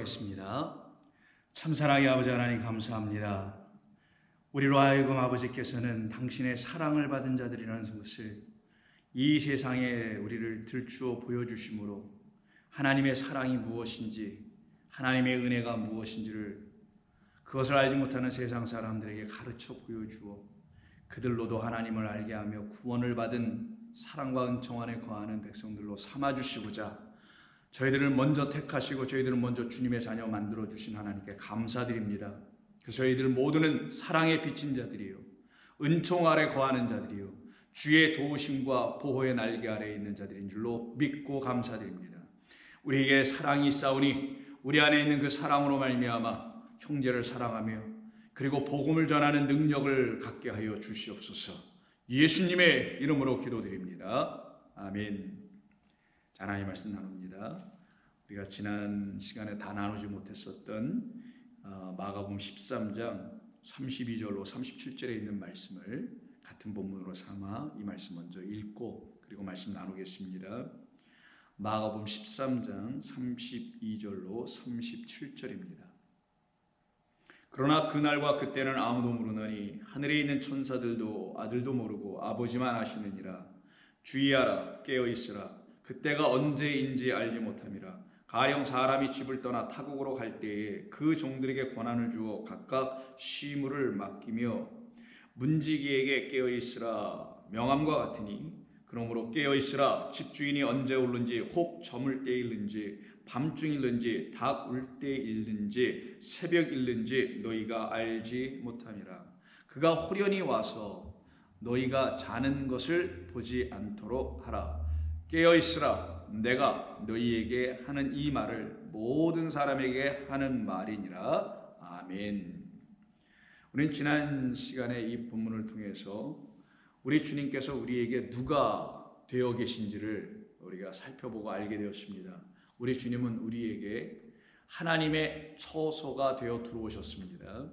기도하겠습니다. 참사랑의 아버지 하나님 감사합니다. 우리로 하여금 아버지께서는 당신의 사랑을 받은 자들이라는 것을 이 세상에 우리를 들추어 보여주심으로 하나님의 사랑이 무엇인지, 하나님의 은혜가 무엇인지를 그것을 알지 못하는 세상 사람들에게 가르쳐 보여주어 그들로도 하나님을 알게 하며 구원을 받은 사랑과 은총 안에 거하는 백성들로 삼아주시고자 저희들을 먼저 택하시고 저희들을 먼저 주님의 자녀 만들어주신 하나님께 감사드립니다. 저희들 모두는 사랑에 비친 자들이요, 은총 아래 거하는 자들이요, 주의 도우심과 보호의 날개 아래에 있는 자들인 줄로 믿고 감사드립니다. 우리에게 사랑이 있사오니 우리 안에 있는 그 사랑으로 말미암아 형제를 사랑하며 그리고 복음을 전하는 능력을 갖게 하여 주시옵소서. 예수님의 이름으로 기도드립니다. 아멘. 자, 하나님 말씀 나눕니다. 우리가 지난 시간에 다 나누지 못했었던 마가복음 13장 32절로 37절에 있는 말씀을 같은 본문으로 삼아 이 말씀 먼저 읽고 그리고 말씀 나누겠습니다. 마가복음 13장 32절로 37절입니다. 그러나 그날과 그때는 아무도 모르나니 하늘에 있는 천사들도 아들도 모르고 아버지만 아시느니라. 주의하라, 깨어있으라. 그때가 언제인지 알지 못함이라. 가령 사람이 집을 떠나 타국으로 갈 때에 그 종들에게 권한을 주어 각각 시무를 맡기며 문지기에게 깨어있으라 명함과 같으니, 그러므로 깨어있으라. 집주인이 언제 오는지, 혹 저물 때일는지, 밤중일는지, 닭 울 때일는지, 새벽일는지 너희가 알지 못함이라. 그가 호련히 와서 너희가 자는 것을 보지 않도록 하라. 깨어있으라. 내가 너희에게 하는 이 말을 모든 사람에게 하는 말이니라. 아멘. 우리는 지난 시간에 이 본문을 통해서 우리 주님께서 우리에게 누가 되어 계신지를 우리가 살펴보고 알게 되었습니다. 우리 주님은 우리에게 하나님의 처소가 되어 들어오셨습니다.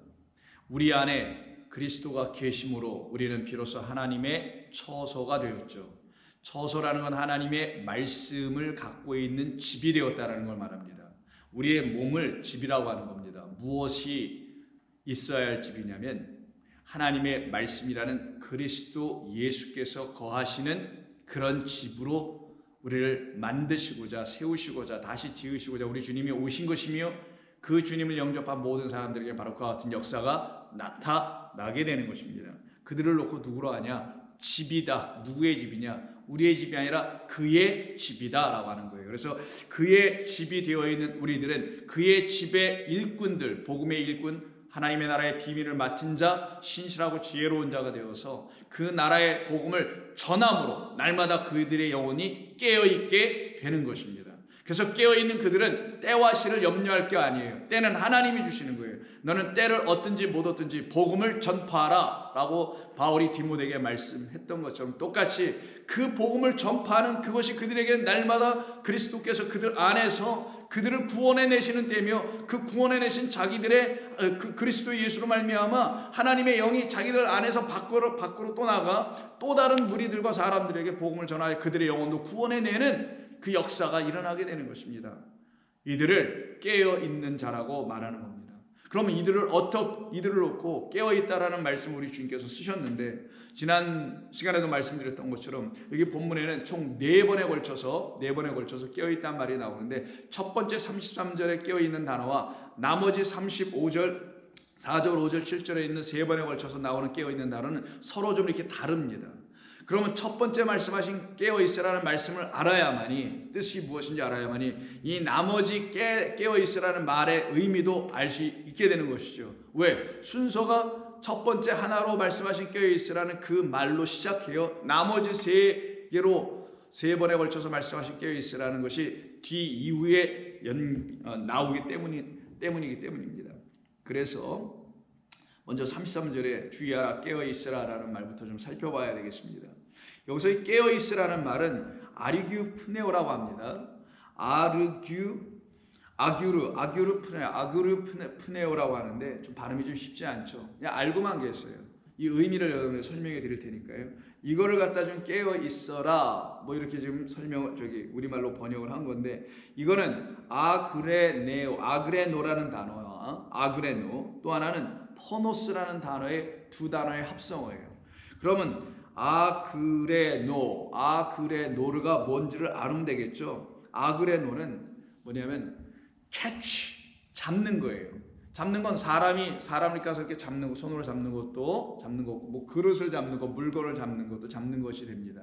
우리 안에 그리스도가 계심으로 우리는 비로소 하나님의 처소가 되었죠. 처소라는 건 하나님의 말씀을 갖고 있는 집이 되었다는 걸 말합니다. 우리의 몸을 집이라고 하는 겁니다. 무엇이 있어야 할 집이냐면 하나님의 말씀이라는 그리스도 예수께서 거하시는 그런 집으로 우리를 만드시고자, 세우시고자, 다시 지으시고자 우리 주님이 오신 것이며, 그 주님을 영접한 모든 사람들에게 바로 그와 같은 역사가 나타나게 되는 것입니다. 그들을 놓고 누구로 하냐? 집이다. 누구의 집이냐? 우리의 집이 아니라 그의 집이다 라고 하는 거예요. 그래서 그의 집이 되어 있는 우리들은 그의 집의 일꾼들, 복음의 일꾼, 하나님의 나라의 비밀을 맡은 자, 신실하고 지혜로운 자가 되어서 그 나라의 복음을 전함으로 날마다 그들의 영혼이 깨어있게 되는 것입니다. 그래서 깨어있는 그들은 때와 시를 염려할 게 아니에요. 때는 하나님이 주시는 거예요. 너는 때를 얻든지 못 얻든지 복음을 전파하라 라고 바울이 디모데에게 말씀했던 것처럼 똑같이 그 복음을 전파하는 그것이 그들에게는 날마다 그리스도께서 그들 안에서 그들을 구원해내시는 때며, 그 구원해내신 자기들의 그 그리스도 예수로 말미암아 하나님의 영이 자기들 안에서 밖으로 또 나가 또 다른 무리들과 사람들에게 복음을 전하여 그들의 영혼도 구원해내는 그 역사가 일어나게 되는 것입니다. 이들을 깨어있는 자라고 말하는 겁니다. 그러면 이들을 놓고 깨어있다라는 말씀을 우리 주님께서 쓰셨는데, 지난 시간에도 말씀드렸던 것처럼 여기 본문에는 총 4번에 걸쳐서 깨어있다는 말이 나오는데, 첫 번째 33절에 깨어있는 단어와 나머지 35절, 4절, 5절, 7절에 있는 3번에 걸쳐서 나오는 깨어있는 단어는 서로 좀 이렇게 다릅니다. 그러면 첫 번째 말씀하신 깨어있으라는 말씀을 알아야만이, 뜻이 무엇인지 알아야만이 이 나머지 깨어있으라는 말의 의미도 알 수 있게 되는 것이죠. 왜? 순서가 첫 번째 하나로 말씀하신 깨어있으라는 그 말로 시작해요. 나머지 3번에 걸쳐서 말씀하신 깨어있으라는 것이 뒤 이후에 나오기 때문이기 때문입니다. 그래서 먼저 33절에 주의하라, 깨어있으라라는 말부터 좀 살펴봐야 되겠습니다. 여기서 이 깨어있으라는 말은 아르규프네오라고 합니다. 아규르프네오라고 하는데 좀 발음이 좀 쉽지 않죠. 그냥 알고만 계세요. 이 의미를 여러분에게 설명해 드릴 테니까요. 이거를 갖다 좀 깨어 있어라. 뭐 이렇게 지금 우리말로 번역을 한 건데, 이거는 아그레노라는 단어와 아그레노, 또 하나는 포노스라는 단어의 두 단어의 합성어예요. 그러면 아그레노르가 뭔지를 알면 되겠죠. 아그레노는 뭐냐면 catch, 잡는 거예요. 잡는 건 사람을 가서 이렇게 잡는 거, 손으로 잡는 것도 잡는 거고, 뭐 그릇을 잡는 거, 물건을 잡는 것도 잡는 것이 됩니다.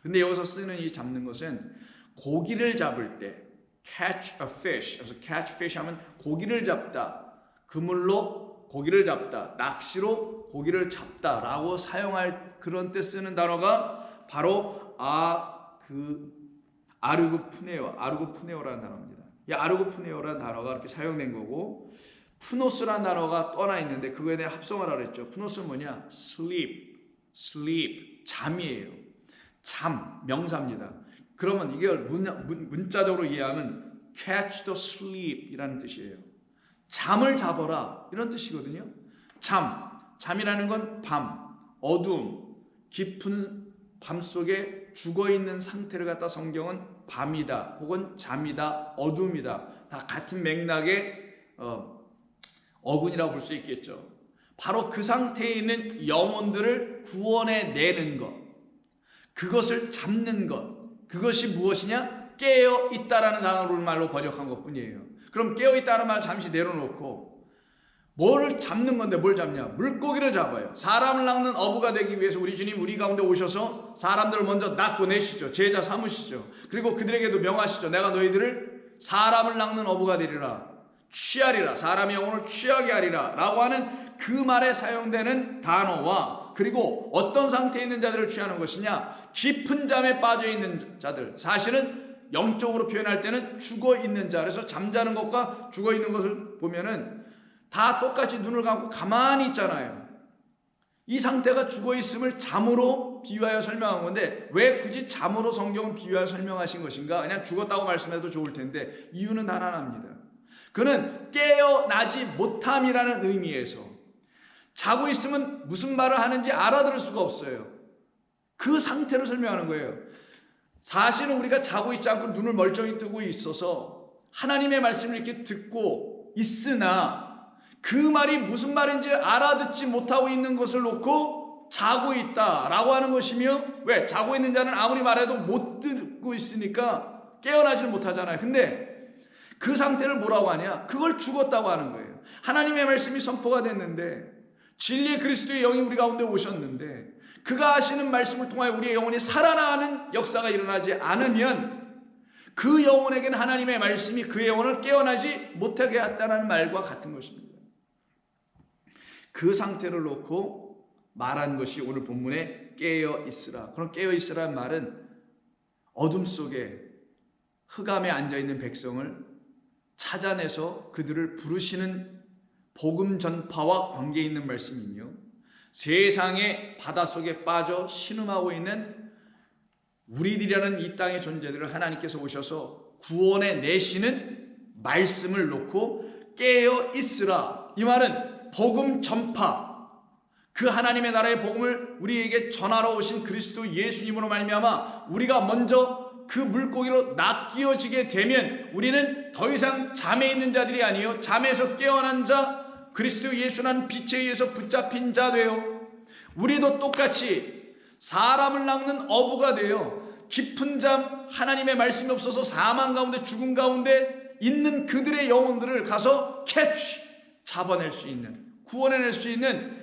근데 여기서 쓰는 이 잡는 것은 고기를 잡을 때 catch a fish. 그래서 catch fish 하면 고기를 잡다, 그물로 고기를 잡다, 낚시로 고기를 잡다라고 사용할 그런 때 쓰는 단어가 바로 아르고푸네오라는 단어입니다. 이 아르고푸네오라는 단어가 이렇게 사용된 거고, 푸노스라는 단어가 또 하나 있는데 그거에 대한 합성어라고 했죠. 푸노스는 뭐냐? sleep, 잠이에요. 잠, 명사입니다. 그러면 이걸 문자적으로 이해하면 catch the sleep이라는 뜻이에요. 잠을 잡아라, 이런 뜻이거든요. 잠이라는 건 밤, 어두움, 깊은 밤 속에 죽어있는 상태를 갖다 성경은 밤이다, 혹은 잠이다, 어둠이다, 다 같은 맥락의 어근이라고 볼 수 있겠죠. 바로 그 상태에 있는 영혼들을 구원해 내는 것, 그것을 잡는 것, 그것이 무엇이냐? 깨어 있다라는 단어로 말로 번역한 것뿐이에요. 그럼 깨어 있다는 말 잠시 내려놓고 뭐를 잡는 건데, 뭘 잡냐? 물고기를 잡아요. 사람을 낚는 어부가 되기 위해서 우리 주님 우리 가운데 오셔서 사람들을 먼저 낚고 내시죠. 제자 삼으시죠. 그리고 그들에게도 명하시죠. 내가 너희들을 사람을 낚는 어부가 되리라, 취하리라, 사람의 영혼을 취하게 하리라 라고 하는 그 말에 사용되는 단어와, 그리고 어떤 상태에 있는 자들을 취하는 것이냐? 깊은 잠에 빠져 있는 자들, 사실은 영적으로 표현할 때는 죽어 있는 자. 그래서 잠자는 것과 죽어 있는 것을 보면은 다 똑같이 눈을 감고 가만히 있잖아요. 이 상태가 죽어 있음을 잠으로 비유하여 설명한 건데, 왜 굳이 잠으로 성경은 비유하여 설명하신 것인가? 그냥 죽었다고 말씀해도 좋을 텐데, 이유는 단 하나입니다. 그는 깨어나지 못함이라는 의미에서 자고 있으면 무슨 말을 하는지 알아들을 수가 없어요. 그 상태를 설명하는 거예요. 사실은 우리가 자고 있지 않고 눈을 멀쩡히 뜨고 있어서 하나님의 말씀을 이렇게 듣고 있으나 그 말이 무슨 말인지 알아듣지 못하고 있는 것을 놓고 자고 있다라고 하는 것이며, 왜? 자고 있는 자는 아무리 말해도 못 듣고 있으니까 깨어나지를 못하잖아요. 근데 그 상태를 뭐라고 하냐? 그걸 죽었다고 하는 거예요. 하나님의 말씀이 선포가 됐는데, 진리의 그리스도의 영이 우리 가운데 오셨는데, 그가 하시는 말씀을 통하여 우리의 영혼이 살아나는 역사가 일어나지 않으면 그 영혼에게는 하나님의 말씀이 그 영혼을 깨어나지 못하게 했다는 말과 같은 것입니다. 그 상태를 놓고 말한 것이 오늘 본문에 깨어 있으라. 그럼 깨어 있으라는 말은 어둠 속에 흑암에 앉아있는 백성을 찾아내서 그들을 부르시는 복음 전파와 관계 있는 말씀이며, 세상의 바닷속에 빠져 신음하고 있는 우리들이라는 이 땅의 존재들을 하나님께서 오셔서 구원해 내시는 말씀을 놓고 깨어 있으라. 이 말은 복음 전파, 그 하나님의 나라의 복음을 우리에게 전하러 오신 그리스도 예수님으로 말미암아 우리가 먼저 그 물고기로 낚여지게 되면 우리는 더 이상 잠에 있는 자들이 아니요, 잠에서 깨어난 자, 그리스도 예수라는 빛에 의해서 붙잡힌 자 되어 우리도 똑같이 사람을 낚는 어부가 되어 깊은 잠, 하나님의 말씀이 없어서 사망 가운데 죽음 가운데 있는 그들의 영혼들을 가서 캐치, 잡아낼 수 있는, 구원해낼 수 있는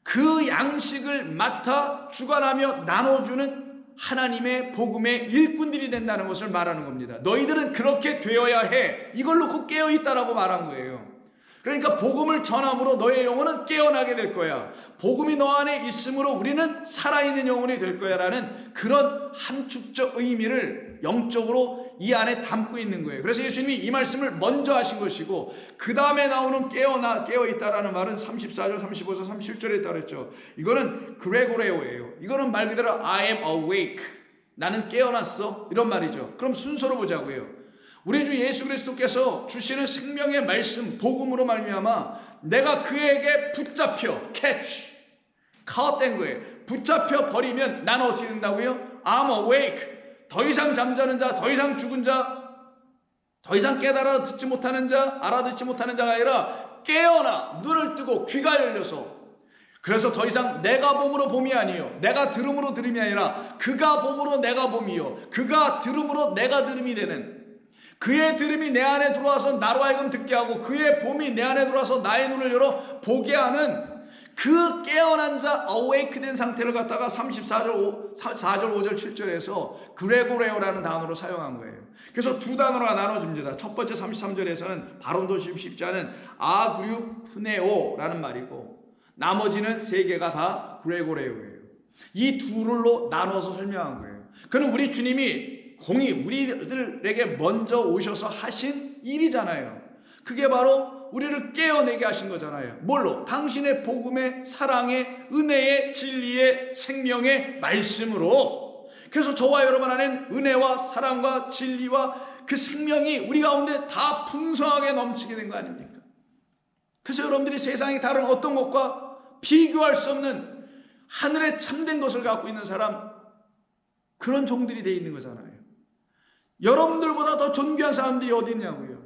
그 양식을 맡아 주관하며 나눠주는 하나님의 복음의 일꾼들이 된다는 것을 말하는 겁니다. 너희들은 그렇게 되어야 해, 이걸 놓고 깨어있다라고 말한 거예요. 그러니까 복음을 전함으로 너의 영혼은 깨어나게 될 거야. 복음이 너 안에 있으므로 우리는 살아있는 영혼이 될 거야 라는 그런 함축적 의미를 영적으로 이 안에 담고 있는 거예요. 그래서 예수님이 이 말씀을 먼저 하신 것이고, 그 다음에 나오는 깨어있다라는 말은 34절, 35절, 37절에 따르죠. 이거는 그레고레오예요. 이거는 말 그대로 I am awake, 나는 깨어났어, 이런 말이죠. 그럼 순서로 보자고요. 우리 주 예수 그리스도께서 주시는 생명의 말씀, 복음으로 말미암아 내가 그에게 붙잡혀, catch, 카웃된 거예요. 붙잡혀 버리면 나는 어떻게 된다고요? I'm awake. 더 이상 잠자는 자, 더 이상 죽은 자, 더 이상 깨달아 듣지 못하는 자, 알아듣지 못하는 자가 아니라 깨어나 눈을 뜨고 귀가 열려서, 그래서 더 이상 내가 봄으로 봄이 아니요 내가 들음으로 들음이 아니라 그가 봄으로 내가 봄이요 그가 들음으로 내가 들음이 되는, 그의 들음이 내 안에 들어와서 나로 하여금 듣게 하고 그의 봄이 내 안에 들어와서 나의 눈을 열어 보게 하는 그 깨어난 자, awake 된 상태를 갖다가 34절 4절 5절 7절에서 그레고레오라는 단어로 사용한 거예요. 그래서 두 단어가 나눠집니다. 첫 번째 33절에서는 발음도 쉽지 않은 아그류프네오라는 말이고, 나머지는 세 개가 다 그레고레오예요. 이 둘로 나눠서 설명한 거예요. 그는 우리 주님이 공이 우리들에게 먼저 오셔서 하신 일이잖아요. 그게 바로 우리를 깨어내게 하신 거잖아요. 뭘로? 당신의 복음의 사랑의 은혜의 진리의 생명의 말씀으로. 그래서 저와 여러분 안에는 은혜와 사랑과 진리와 그 생명이 우리 가운데 다 풍성하게 넘치게 된 거 아닙니까? 그래서 여러분들이 세상의 다른 어떤 것과 비교할 수 없는 하늘의 참된 것을 갖고 있는 사람, 그런 종들이 되어 있는 거잖아요. 여러분들보다 더 존귀한 사람들이 어디 있냐고요.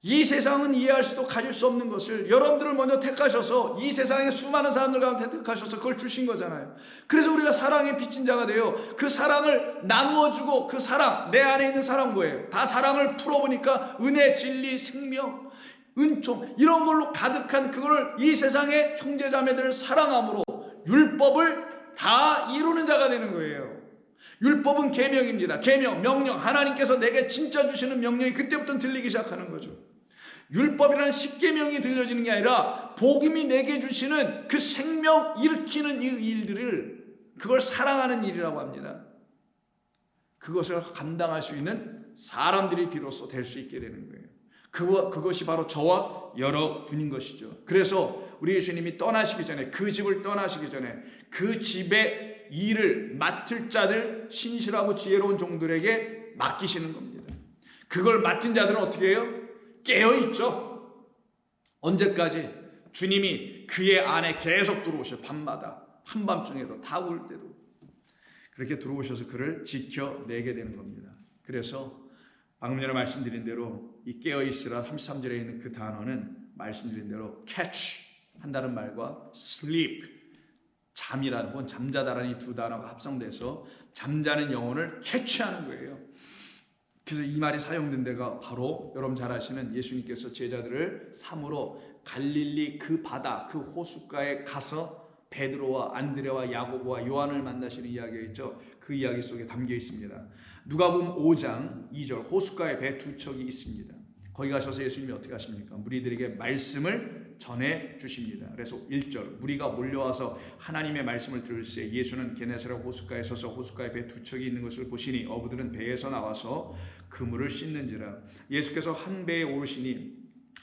이 세상은 이해할 수도 가질 수 없는 것을 여러분들을 먼저 택하셔서 이 세상의 수많은 사람들 가운데 택하셔서 그걸 주신 거잖아요. 그래서 우리가 사랑의 빚진 자가 되어 그 사랑을 나누어주고, 그 사랑, 내 안에 있는 사랑 뭐예요? 다 사랑을 풀어보니까 은혜, 진리, 생명, 은총, 이런 걸로 가득한 그거를 이 세상의 형제자매들을 사랑함으로 율법을 다 이루는 자가 되는 거예요. 율법은 계명입니다. 계명, 명령, 하나님께서 내게 진짜 주시는 명령이 그때부터 들리기 시작하는 거죠. 율법이라는 십계명이 들려지는 게 아니라 복음이 내게 주시는 그 생명 일으키는 이 일들을, 그걸 사랑하는 일이라고 합니다. 그것을 감당할 수 있는 사람들이 비로소 될 수 있게 되는 거예요. 그것이 바로 저와 여러분인 것이죠. 그래서 우리 예수님이 떠나시기 전에, 그 집을 떠나시기 전에 그 집의 일을 맡을 자들, 신실하고 지혜로운 종들에게 맡기시는 겁니다. 그걸 맡은 자들은 어떻게 해요? 깨어있죠. 언제까지? 주님이 그의 안에 계속 들어오셔. 밤마다, 한밤중에도, 다 울 때도 그렇게 들어오셔서 그를 지켜내게 되는 겁니다. 그래서 방금 전에 말씀드린 대로 이 깨어있으라 33절에 있는 그 단어는 말씀드린 대로 catch 한다는 말과 sleep, 잠이라는 건, 잠자다라는 이 두 단어가 합성돼서 잠자는 영혼을 캐치하는 거예요. 그래서 이 말이 사용된 데가 바로 여러분 잘 아시는 예수님께서 제자들을 삼으로 갈릴리 그 바다, 그 호숫가에 가서 베드로와 안드레와 야고보와 요한을 만나시는 이야기가 있죠. 그 이야기 속에 담겨 있습니다. 누가복음 5장 2절, 호숫가에 배 두 척이 있습니다. 거기 가셔서 예수님이 어떻게 하십니까? 무리들에게 말씀을 전해 주십니다. 그래서 1절, 무리가 몰려와서 하나님의 말씀을 들을 때 예수는 게네사렛 호숫가에 서서 호숫가에 배 두 척이 있는 것을 보시니 어부들은 배에서 나와서 그물을 씻는지라. 예수께서 한 배에 오르시니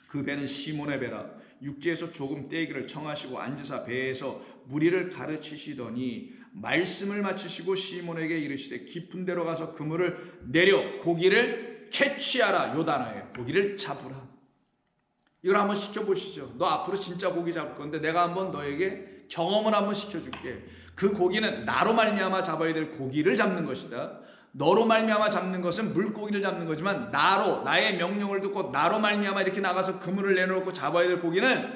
그 배는 시몬의 배라. 육지에서 조금 떼기를 청하시고 앉으사 배에서 무리를 가르치시더니 말씀을 마치시고 시몬에게 이르시되 깊은 데로 가서 그물을 내려 고기를 캐치하라. 요 단어예요. 고기를 잡으라. 이걸 한번 시켜보시죠. 너 앞으로 진짜 고기 잡을 건데 내가 한번 너에게 경험을 한번 시켜줄게. 그 고기는 나로 말미암아 잡아야 될 고기를 잡는 것이다. 너로 말미암아 잡는 것은 물고기를 잡는 거지만 나로, 나의 명령을 듣고 나로 말미암아 이렇게 나가서 그물을 내놓고 잡아야 될 고기는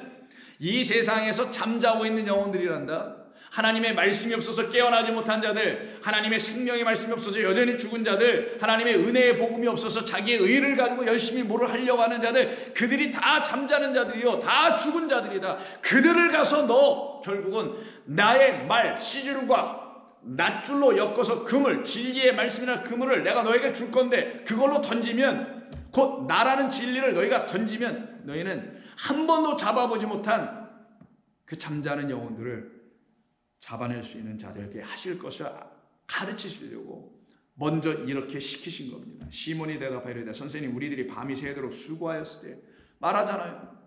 이 세상에서 잠자고 있는 영혼들이란다. 하나님의 말씀이 없어서 깨어나지 못한 자들, 하나님의 생명의 말씀이 없어서 여전히 죽은 자들, 하나님의 은혜의 복음이 없어서 자기의 의를 가지고 열심히 뭐를 하려고 하는 자들, 그들이 다 잠자는 자들이요, 다 죽은 자들이다. 그들을 가서 너 결국은 나의 말 시줄과 낫줄로 엮어서 그물, 진리의 말씀이나 그물을 내가 너에게 줄 건데 그걸로 던지면, 곧 나라는 진리를 너희가 던지면 너희는 한 번도 잡아보지 못한 그 잠자는 영혼들을 잡아낼 수 있는 자들에게 하실 것을 가르치시려고 먼저 이렇게 시키신 겁니다. 시몬이 대답하여 이르되 선생님, 우리들이 밤이 새도록 수고하였을 때 말하잖아요.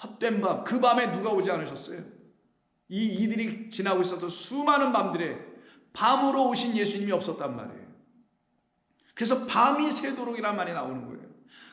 헛된 밤, 그 밤에 누가 오지 않으셨어요? 이들이 지나고 있었던 수많은 밤들에 밤으로 오신 예수님이 없었단 말이에요. 그래서 밤이 새도록이라는 말이 나오는 거예요.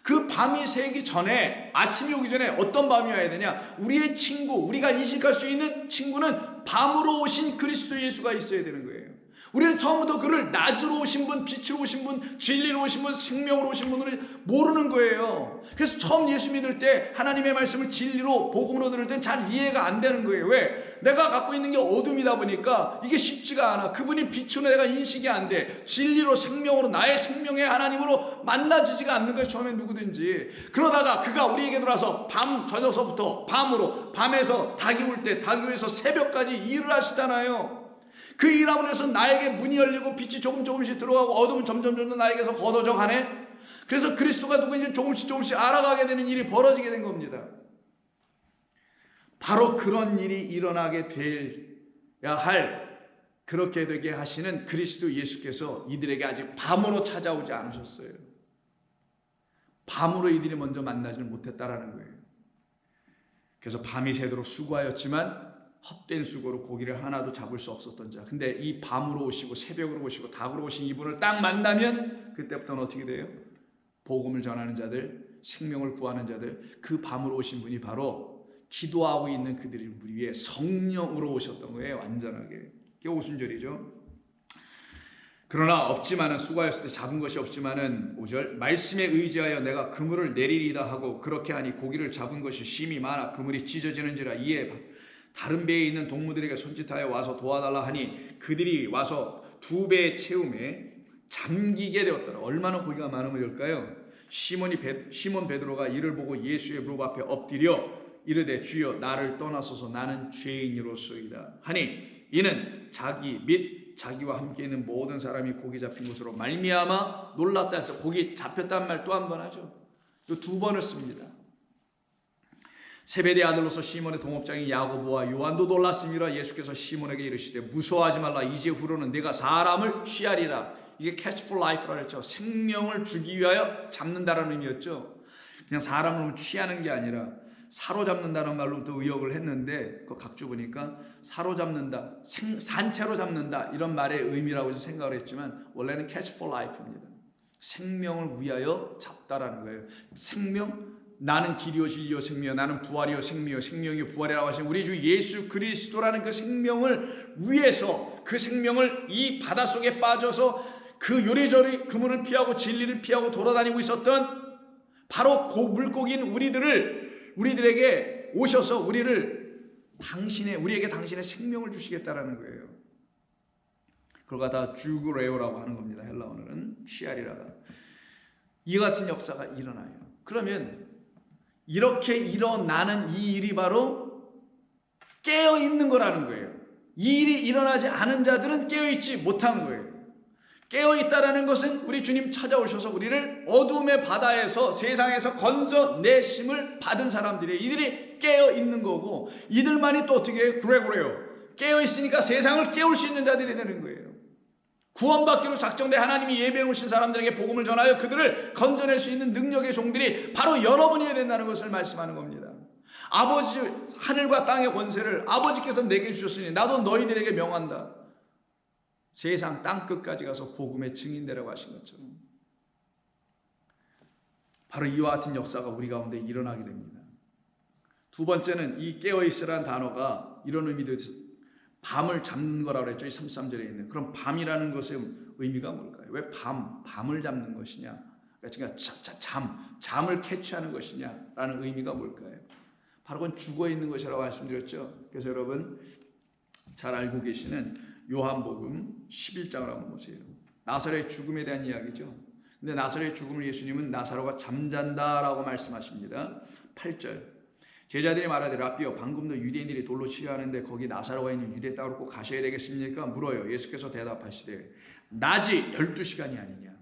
그 밤이 새기 전에, 아침이 오기 전에 어떤 밤이 와야 되냐? 우리의 친구, 우리가 인식할 수 있는 친구는 밤으로 오신 그리스도 예수가 있어야 되는 거예요. 우리는 처음부터 그를 낮으로 오신 분, 빛으로 오신 분, 진리로 오신 분, 생명으로 오신 분을 모르는 거예요. 그래서 처음 예수 믿을 때 하나님의 말씀을 진리로, 복음으로 들을 땐 잘 이해가 안 되는 거예요. 왜? 내가 갖고 있는 게 어둠이다 보니까 이게 쉽지가 않아. 그분이 빛으로 내가 인식이 안 돼. 진리로, 생명으로, 나의 생명의 하나님으로 만나지지가 않는 거예요. 처음엔 누구든지. 그러다가 그가 우리에게 들어와서 저녁서부터 밤으로, 밤에서 닭이 울 때, 닭이 울에서 새벽까지 일을 하시잖아요. 그 일함으로 해서 나에게 문이 열리고 빛이 조금씩 들어가고 어둠은 점점 나에게서 걷어져 가네. 그래서 그리스도가 누구인지 조금씩 알아가게 되는 일이 벌어지게 된 겁니다. 바로 그런 일이 일어나게 돼야 할, 그렇게 되게 하시는 그리스도 예수께서 이들에게 아직 밤으로 찾아오지 않으셨어요. 밤으로 이들이 먼저 만나지는 못했다라는 거예요. 그래서 밤이 새도록 수고하였지만 헛된 수고로 고기를 하나도 잡을 수 없었던 자. 근데 이 밤으로 오시고 새벽으로 오시고 닭으로 오신 이분을 딱 만나면 그때부터는 어떻게 돼요? 복음을 전하는 자들, 생명을 구하는 자들, 그 밤으로 오신 분이 바로 기도하고 있는 그들이 위에 성령으로 오셨던 거예요. 완전하게. 그게 오순절이죠. 그러나 없지만은, 수고하였을 때 잡은 것이 없지만은 5절, 말씀에 의지하여 내가 그물을 내리리다 하고 그렇게 하니 고기를 잡은 것이 심히 많아 그물이 찢어지는지라. 이에 다른 배에 있는 동무들에게 손짓하여 와서 도와달라 하니 그들이 와서 2배의 채움에 잠기게 되었더라. 얼마나 고기가 많으면 이럴까요? 시몬 베드로가 이를 보고 예수의 무릎 앞에 엎드려 이르되 주여 나를 떠나소서 나는 죄인이로소이다 하니 이는 자기 및 자기와 함께 있는 모든 사람이 고기 잡힌 것으로 말미암아 놀랍다 해서 고기 잡혔단 말 또 한 번 하죠. 또 2번을 씁니다. 세베대 아들로서 시몬의 동업장인 야고보와 요한도 놀랐음이라. 예수께서 시몬에게 이르시되 무서워하지 말라. 이제 후로는 네가 사람을 취하리라. 이게 catch for life라고 했죠. 생명을 주기 위하여 잡는다라는 의미였죠. 그냥 사람을 취하는 게 아니라 사로잡는다는 말로 또 의역을 했는데, 그 각주 보니까 사로잡는다, 산채로 잡는다 이런 말의 의미라고 생각을 했지만 원래는 catch for life입니다. 생명을 위하여 잡다라는 거예요. 생명, 나는 길이요 진리요 생명이요 나는 부활이요 생명이요 생명이요 부활이라고 하신 우리 주 예수 그리스도라는 그 생명을 위해서, 그 생명을 이 바닷속에 빠져서 그 요리조리 그물을 피하고 진리를 피하고 돌아다니고 있었던 바로 물고기인 우리들에게 오셔서 우리에게 당신의 생명을 주시겠다라는 거예요. 그걸 갖다 주그레오라고 하는 겁니다. 헬라어는 취하리라가. 이 같은 역사가 일어나요. 그러면 이렇게 일어나는 이 일이 바로 깨어있는 거라는 거예요. 이 일이 일어나지 않은 자들은 깨어있지 못한 거예요. 깨어있다라는 것은 우리 주님 찾아오셔서 우리를 어둠의 바다에서, 세상에서 건져내심을 받은 사람들이에요. 이들이 깨어있는 거고, 이들만이 또 어떻게 해요? 그래요. 깨어있으니까 세상을 깨울 수 있는 자들이 되는 거예요. 구원받기로 작정돼 하나님이 예배해 오신 사람들에게 복음을 전하여 그들을 건져낼 수 있는 능력의 종들이 바로 여러분이어야 된다는 것을 말씀하는 겁니다. 아버지, 하늘과 땅의 권세를 아버지께서 내게 주셨으니 나도 너희들에게 명한다. 세상 땅끝까지 가서 복음의 증인되라고 하신 것처럼 바로 이와 같은 역사가 우리 가운데 일어나게 됩니다. 2번째는 이 깨어있으라는 단어가 이런 의미도 있어요. 밤을 잡는 거라고 했죠. 이 33절에 있는. 그럼 밤이라는 것의 의미가 뭘까요? 왜 밤을 잡는 것이냐? 그러니까 잠을 캐치하는 것이냐라는 의미가 뭘까요? 바로 그건 죽어있는 것이라고 말씀드렸죠. 그래서 여러분 잘 알고 계시는 요한복음 11장을 한번 보세요. 나사로의 죽음에 대한 이야기죠. 근데 나사로의 죽음을 예수님은 나사로가 잠잔다라고 말씀하십니다. 8절. 제자들이 말하되 라삐여 방금도 유대인들이 돌로 치려하는데 거기 나사로가 있는 유대 땅으로 꼭 가셔야 되겠습니까? 물어요. 예수께서 대답하시되 낮이 12시간이 아니냐.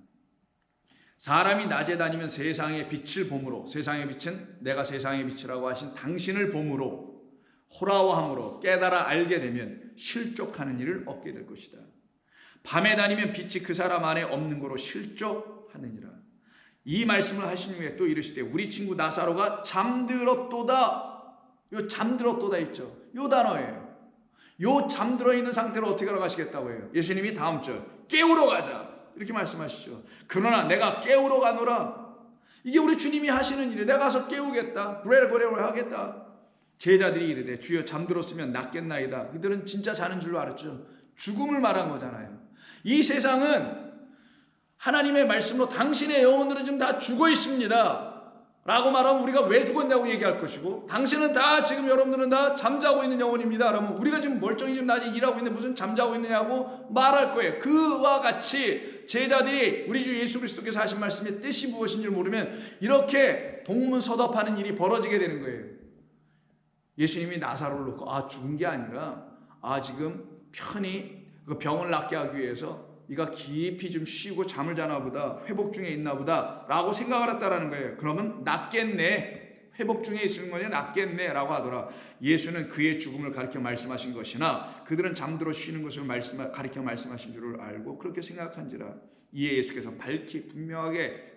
사람이 낮에 다니면 세상의 빛을 봄으로, 세상의 빛은 내가 세상의 빛이라고 하신 당신을 봄으로 호라워함으로 깨달아 알게 되면 실족하는 일을 얻게 될 것이다. 밤에 다니면 빛이 그 사람 안에 없는 거로 실족하느니라. 이 말씀을 하신 후에 또 이르시되 우리 친구 나사로가 잠들었도다. 요 잠들었도다 있죠. 요 단어예요. 요 잠들어 있는 상태로 어떻게 걸어가시겠다고 해요. 예수님이 다음 절 깨우러 가자 이렇게 말씀하시죠. 그러나 내가 깨우러 가노라. 이게 우리 주님이 하시는 일이에요. 내가 가서 깨우겠다. 그래 하겠다. 제자들이 이르되 주여 잠들었으면 낫겠나이다. 그들은 진짜 자는 줄로 알았죠. 죽음을 말한 거잖아요. 이 세상은 하나님의 말씀으로 당신의 영혼들은 지금 다 죽어 있습니다 라고 말하면 우리가 왜 죽었냐고 얘기할 것이고, 당신은 다 지금 여러분들은 다 잠자고 있는 영혼입니다 그러면 우리가 지금 멀쩡히 지금 낮에 일하고 있는데 무슨 잠자고 있느냐고 말할 거예요. 그와 같이 제자들이 우리 주 예수 그리스도께서 하신 말씀의 뜻이 무엇인지 모르면 이렇게 동문서답하는 일이 벌어지게 되는 거예요. 예수님이 나사로를 놓고 죽은 게 아니라 지금 편히 그 병을 낫게 하기 위해서 이가 깊이 좀 쉬고 잠을 자나 보다, 회복 중에 있나 보다 라고 생각을 했다라는 거예요. 그러면 낫겠네, 회복 중에 있는 거냐, 낫겠네 라고 하더라. 예수는 그의 죽음을 가리켜 말씀하신 것이나 그들은 잠들어 쉬는 것을 가리켜 말씀하신 줄을 알고 그렇게 생각한지라. 이에 예수께서 밝히 분명하게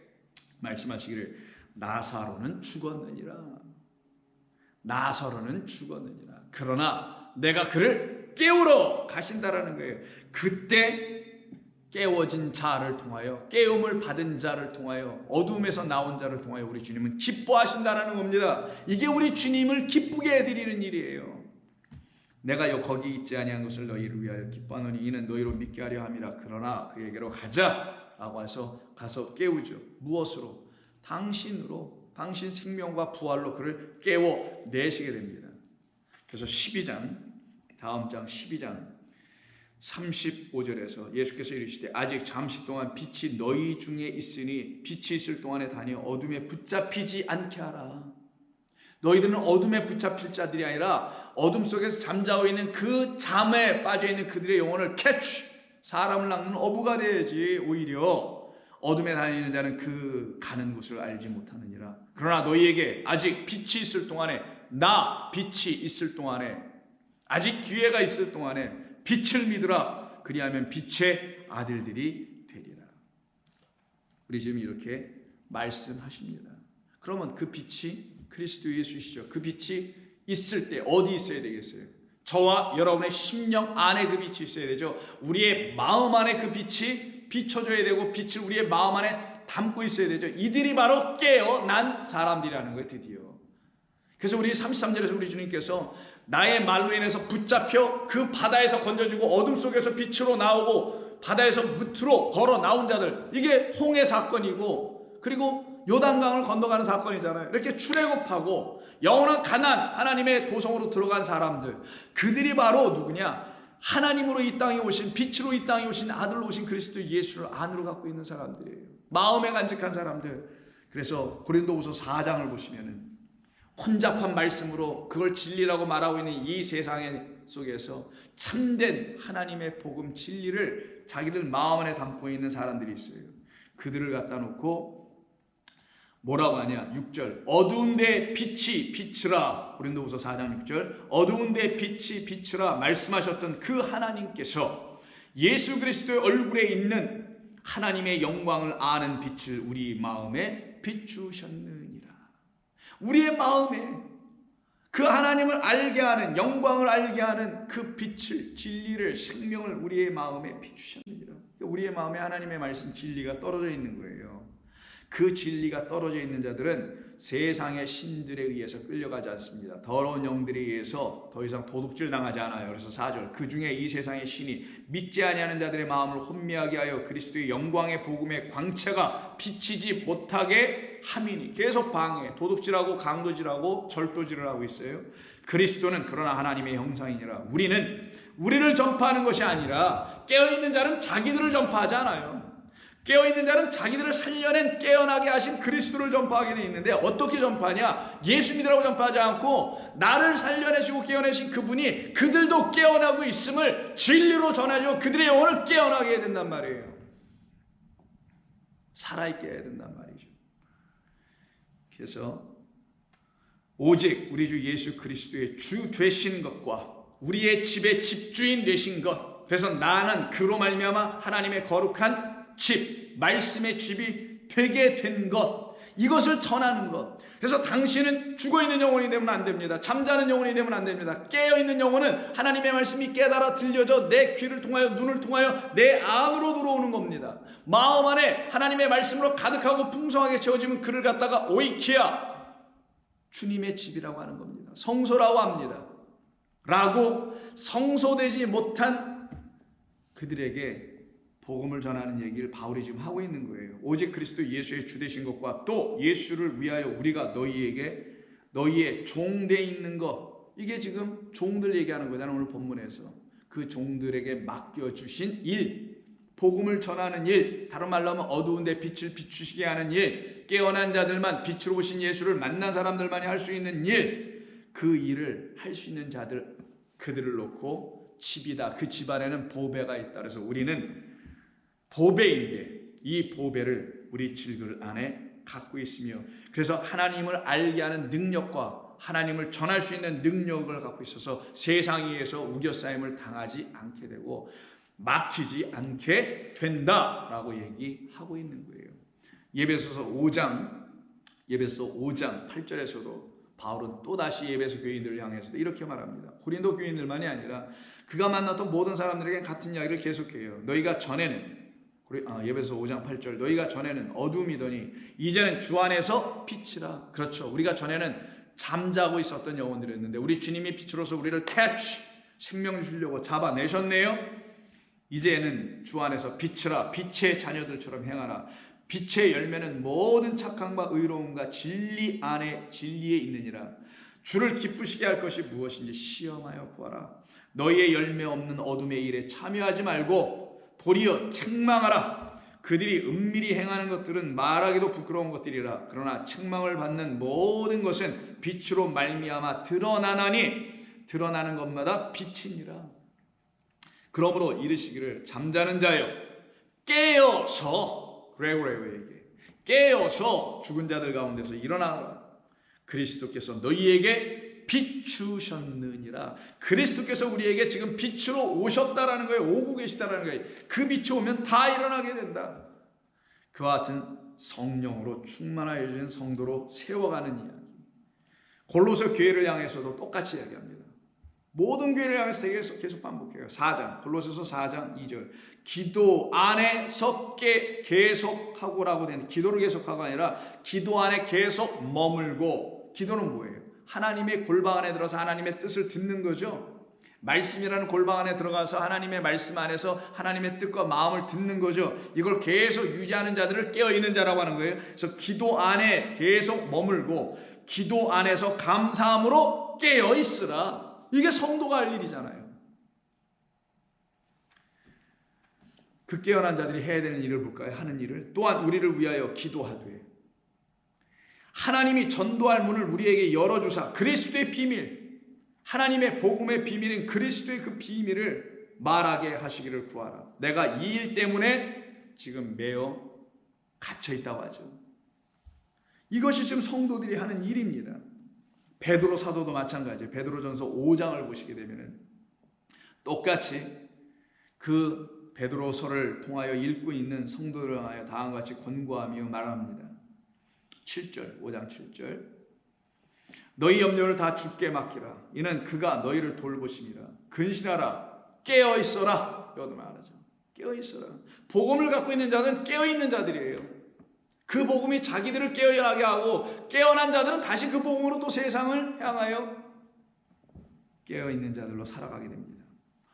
말씀하시기를 나사로는 죽었느니라. 나사로는 죽었느니라. 그러나 내가 그를 깨우러 가신다라는 거예요. 그때 깨워진 자를 통하여, 깨움을 받은 자를 통하여, 어둠에서 나온 자를 통하여 우리 주님은 기뻐하신다라는 겁니다. 이게 우리 주님을 기쁘게 해드리는 일이에요. 내가 거기 있지 아니한 것을 너희를 위하여 기뻐하노니 이는 너희로 믿게 하려 함이라. 그러나 그에게로 가자 라고 해서 가서 깨우죠. 무엇으로? 당신으로, 당신 생명과 부활로 그를 깨워내시게 됩니다. 그래서 12장, 다음 장 12장 35절에서 예수께서 이르시되 아직 잠시 동안 빛이 너희 중에 있으니 빛이 있을 동안에 다니어 어둠에 붙잡히지 않게 하라. 너희들은 어둠에 붙잡힐 자들이 아니라 어둠 속에서 잠자고 있는 그 잠에 빠져있는 그들의 영혼을 캐치, 사람을 낚는 어부가 되어야지. 오히려 어둠에 다니는 자는 그 가는 곳을 알지 못하느니라. 그러나 너희에게 아직 빛이 있을 동안에, 나 빛이 있을 동안에, 아직 기회가 있을 동안에 빛을 믿으라. 그리하면 빛의 아들들이 되리라. 우리 지금 이렇게 말씀하십니다. 그러면 그 빛이 그리스도 예수시죠. 그 빛이 있을 때 어디 있어야 되겠어요? 저와 여러분의 심령 안에 그 빛이 있어야 되죠. 우리의 마음 안에 그 빛이 비춰져야 되고 빛을 우리의 마음 안에 담고 있어야 되죠. 이들이 바로 깨어난 사람들이라는 거예요. 드디어. 그래서 우리 33절에서 우리 주님께서 나의 말로 인해서 붙잡혀 그 바다에서 건져지고 어둠 속에서 빛으로 나오고 바다에서 무트로 걸어 나온 자들, 이게 홍해 사건이고 그리고 요단강을 건너가는 사건이잖아요. 이렇게 출애굽하고 영원한 가나안, 하나님의 도성으로 들어간 사람들, 그들이 바로 누구냐? 하나님으로 이 땅에 오신, 빛으로 이 땅에 오신, 아들로 오신 그리스도 예수를 안으로 갖고 있는 사람들이에요. 마음에 간직한 사람들. 그래서 고린도후서 4장을 보시면은 혼잡한 말씀으로 그걸 진리라고 말하고 있는 이 세상 속에서 참된 하나님의 복음 진리를 자기들 마음 안에 담고 있는 사람들이 있어요. 그들을 갖다 놓고 뭐라고 하냐? 6절 어두운 데 빛이 비치라. 고린도후서 4장 6절 어두운 데 빛이 비치라 말씀하셨던 그 하나님께서 예수 그리스도의 얼굴에 있는 하나님의 영광을 아는 빛을 우리 마음에 비추셨느니라. 우리의 마음에 그 하나님을 알게 하는, 영광을 알게 하는 그 빛을, 진리를, 생명을 우리의 마음에 비추셨느니라. 우리의 마음에 하나님의 말씀 진리가 떨어져 있는 거예요. 그 진리가 떨어져 있는 자들은 세상의 신들에 의해서 끌려가지 않습니다. 더러운 영들에 의해서 더 이상 도둑질 당하지 않아요. 그래서 4절 그 중에 이 세상의 신이 믿지 아니하는 자들의 마음을 혼미하게 하여 그리스도의 영광의 복음의 광채가 비치지 못하게 함이니. 계속 방해, 도둑질하고 강도질하고 절도질을 하고 있어요. 그리스도는 그러나 하나님의 형상이니라. 우리를 전파하는 것이 아니라 깨어있는 자는 자기들을 전파하지 않아요. 깨어있는 자는 자기들을 살려낸 깨어나게 하신 그리스도를 전파하게 되어 있는데 어떻게 전파하냐? 예수 믿으라고 전파하지 않고 나를 살려내시고 깨어내신 그분이 그들도 깨어나고 있음을 진리로 전하죠. 그들의 영혼을 깨어나게 해야 된단 말이에요. 살아있게 해야 된단 말이죠. 그래서 오직 우리 주 예수 그리스도의 주 되신 것과 우리의 집의 집주인 되신 것, 그래서 나는 그로 말미암아 하나님의 거룩한 집, 말씀의 집이 되게 된 것, 이것을 전하는 것. 그래서 당신은 죽어있는 영혼이 되면 안 됩니다. 잠자는 영혼이 되면 안 됩니다. 깨어있는 영혼은 하나님의 말씀이 깨달아 들려져 내 귀를 통하여 눈을 통하여 내 안으로 들어오는 겁니다. 마음 안에 하나님의 말씀으로 가득하고 풍성하게 채워지면 그를 갖다가 오이키아, 주님의 집이라고 하는 겁니다. 성소라고 합니다. 라고 성소되지 못한 그들에게 복음을 전하는 얘기를 바울이 지금 하고 있는 거예요. 오직 그리스도 예수의 주 되신 것과 또 예수를 위하여 우리가 너희의 종돼 있는 것, 이게 지금 종들 얘기하는 거잖아요. 오늘 본문에서 그 종들에게 맡겨주신 일, 복음을 전하는 일, 다른 말로 하면 어두운 데 빛을 비추시게 하는 일, 깨어난 자들만, 빛으로 오신 예수를 만난 사람들만이 할 수 있는 일, 그 일을 할 수 있는 자들, 그들을 놓고 집이다. 그 집 안에는 보배가 있다. 그래서 우리는 보배인데 이 보배를 우리 질글 안에 갖고 있으며, 그래서 하나님을 알게 하는 능력과 하나님을 전할 수 있는 능력을 갖고 있어서 세상에 의해서 우겨싸임을 당하지 않게 되고 막히지 않게 된다라고 얘기하고 있는 거예요. 예배소 5장 8절에서도 바울은 또다시 예배소 교인들을 향해서도 이렇게 말합니다. 고린도 교인들만이 아니라 그가 만났던 모든 사람들에게 같은 이야기를 계속해요. 너희가 전에는, 예배소 5장 8절, 너희가 전에는 어둠이더니 이제는 주 안에서 빛이라. 그렇죠. 우리가 전에는 잠자고 있었던 영혼들이었는데 우리 주님이 빛으로서 우리를 캐치, 생명 주려고 잡아내셨네요. 이제는 주 안에서 빛이라. 빛의 자녀들처럼 행하라. 빛의 열매는 모든 착함과 의로움과 진리 안에 진리에 있느니라. 주를 기쁘시게 할 것이 무엇인지 시험하여 보아라. 너희의 열매 없는 어둠의 일에 참여하지 말고 도리어 책망하라. 그들이 은밀히 행하는 것들은 말하기도 부끄러운 것들이라. 그러나 책망을 받는 모든 것은 빛으로 말미암아 드러나나니 드러나는 것마다 빛이니라. 그러므로 이르시기를 잠자는 자여 깨어서, 그레고레오에게 깨어서 죽은 자들 가운데서 일어나라. 그리스도께서 너희에게 비추셨느니라. 그리스도께서 우리에게 지금 빛으로 오셨다라는 거예요. 오고 계시다라는 거예요. 그 빛이 오면 다 일어나게 된다. 그와 같은 성령으로 충만하여진 성도로 세워가는 이야기. 골로새 교회를 향해서도 똑같이 이야기합니다. 모든 교회를 향해서 계속 반복해요. 4장, 골로새서 4장 2절. 기도 안에서 계속하고라고 되는, 기도를 계속하고가 아니라 기도 안에 계속 머물고. 기도는 뭐예요? 하나님의 골방 안에 들어서 하나님의 뜻을 듣는 거죠. 말씀이라는 골방 안에 들어가서 하나님의 말씀 안에서 하나님의 뜻과 마음을 듣는 거죠. 이걸 계속 유지하는 자들을 깨어있는 자라고 하는 거예요. 그래서 기도 안에 계속 머물고 기도 안에서 감사함으로 깨어있으라. 이게 성도가 할 일이잖아요. 그 깨어난 자들이 해야 되는 일을 볼까요? 하는 일을. 또한 우리를 위하여 기도하되 하나님이 전도할 문을 우리에게 열어주사 그리스도의 비밀, 하나님의 복음의 비밀인 그리스도의 그 비밀을 말하게 하시기를 구하라. 내가 이 일 때문에 지금 매어 갇혀 있다고 하죠. 이것이 지금 성도들이 하는 일입니다. 베드로 사도도 마찬가지예요. 베드로전서 5장을 보시게 되면은 똑같이 그 베드로서를 통하여 읽고 있는 성도들을 향하여 다음과 같이 권고하며 말합니다. 7절, 5장 7절. 너희 염려를 다 주께 맡기라. 이는 그가 너희를 돌보심이라. 근신하라. 깨어 있어라. 이것도 말하죠. 깨어 있어라. 복음을 갖고 있는 자들은 깨어 있는 자들이에요. 그 복음이 자기들을 깨어나게 하고 깨어난 자들은 다시 그 복음으로 또 세상을 향하여 깨어있는 자들로 살아가게 됩니다.